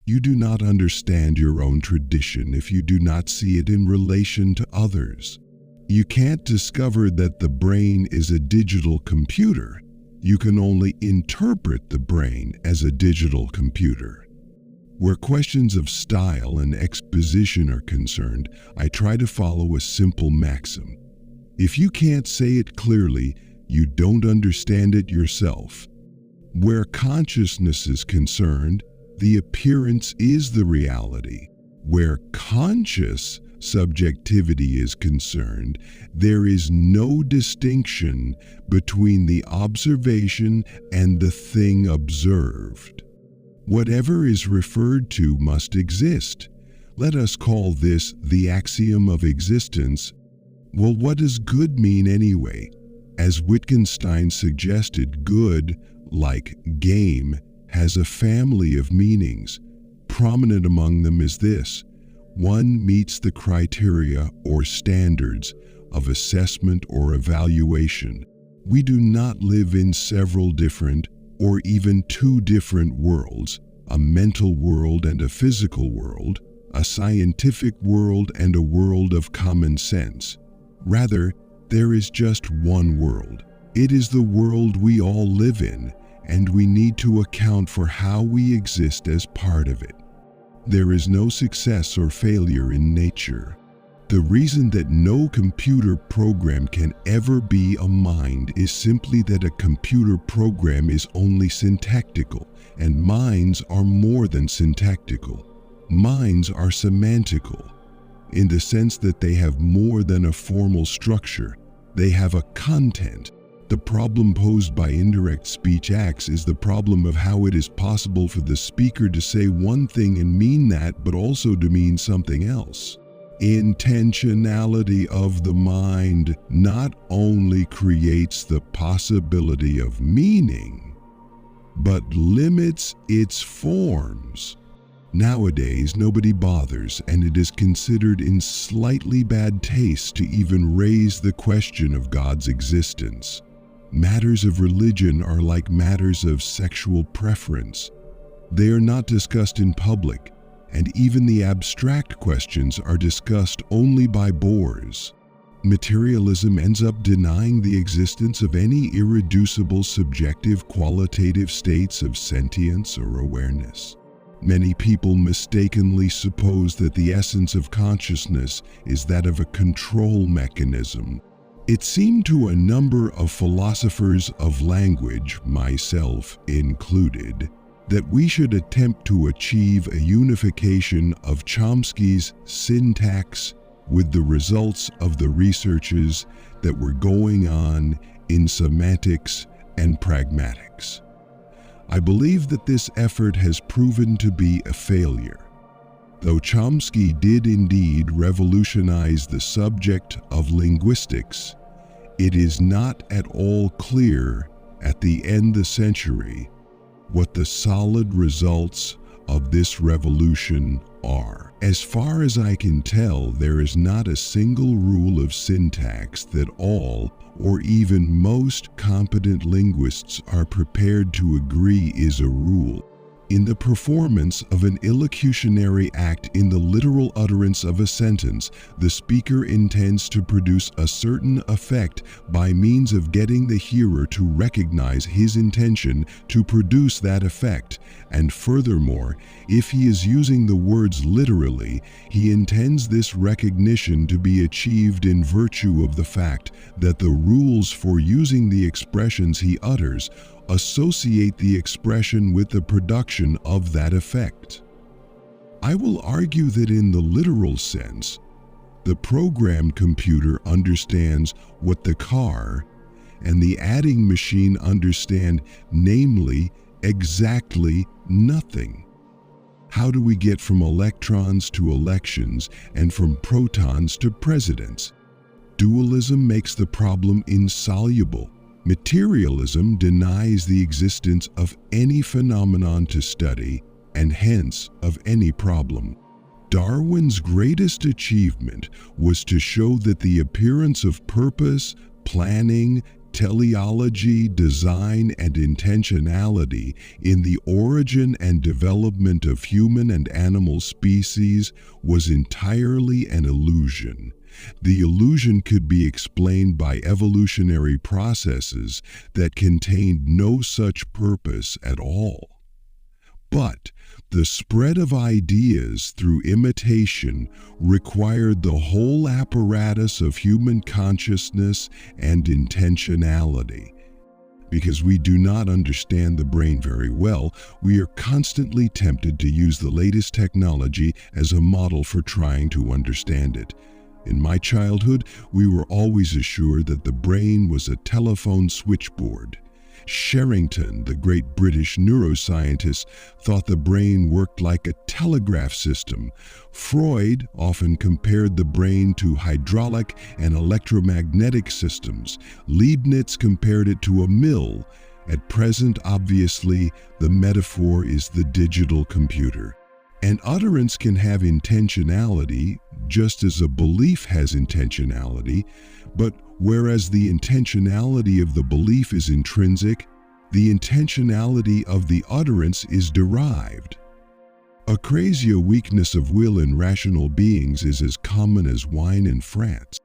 You do not understand your own tradition if you do not see it in relation to others. You can't discover that the brain is a digital computer. You can only interpret the brain as a digital computer. Where questions of style and exposition are concerned, I try to follow a simple maxim. If you can't say it clearly, you don't understand it yourself. Where consciousness is concerned, the appearance is the reality. Where conscious subjectivity is concerned, there is no distinction between the observation and the thing observed. Whatever is referred to must exist. Let us call this the axiom of existence. Well, what does good mean anyway? As Wittgenstein suggested, good, like game, has a family of meanings. Prominent among them is this: one meets the criteria or standards of assessment or evaluation. We do not live in several different or even two different worlds, a mental world and a physical world, a scientific world and a world of common sense. Rather, there is just one world. It is the world we all live in, and we need to account for how we exist as part of it. There is no success or failure in nature. The reason that no computer program can ever be a mind is simply that a computer program is only syntactical, and minds are more than syntactical. Minds are semantical, in the sense that they have more than a formal structure. They have a content. The problem posed by indirect speech acts is the problem of how it is possible for the speaker to say one thing and mean that, but also to mean something else. Intentionality of the mind not only creates the possibility of meaning, but limits its forms. Nowadays, nobody bothers, and it is considered in slightly bad taste to even raise the question of God's existence. Matters of religion are like matters of sexual preference. They are not discussed in public, and even the abstract questions are discussed only by bores. Materialism ends up denying the existence of any irreducible subjective qualitative states of sentience or awareness. Many people mistakenly suppose that the essence of consciousness is that of a control mechanism. It seemed to a number of philosophers of language, myself included, that we should attempt to achieve a unification of Chomsky's syntax with the results of the researches that were going on in semantics and pragmatics. I believe that this effort has proven to be a failure. Though Chomsky did indeed revolutionize the subject of linguistics, it is not at all clear at the end of the century what the solid results of this revolution are. As far as I can tell, there is not a single rule of syntax that all or even most competent linguists are prepared to agree is a rule. In the performance of an illocutionary act in the literal utterance of a sentence, the speaker intends to produce a certain effect by means of getting the hearer to recognize his intention to produce that effect. And furthermore, if he is using the words literally, he intends this recognition to be achieved in virtue of the fact that the rules for using the expressions he utters associate the expression with the production of that effect. I will argue that in the literal sense, the programmed computer understands what the car and the adding machine understand, namely, exactly nothing. How do we get from electrons to elections and from protons to presidents? Dualism makes the problem insoluble. Materialism denies the existence of any phenomenon to study, and hence of any problem. Darwin's greatest achievement was to show that the appearance of purpose, planning, teleology, design, and intentionality in the origin and development of human and animal species was entirely an illusion. The illusion could be explained by evolutionary processes that contained no such purpose at all. But the spread of ideas through imitation required the whole apparatus of human consciousness and intentionality. Because we do not understand the brain very well, we are constantly tempted to use the latest technology as a model for trying to understand it. In my childhood, we were always assured that the brain was a telephone switchboard. Sherrington, the great British neuroscientist, thought the brain worked like a telegraph system. Freud often compared the brain to hydraulic and electromagnetic systems. Leibniz compared it to a mill. At present, obviously, the metaphor is the digital computer. An utterance can have intentionality, just as a belief has intentionality, but whereas the intentionality of the belief is intrinsic, the intentionality of the utterance is derived. Acrasia, weakness of will in rational beings, is as common as wine in France.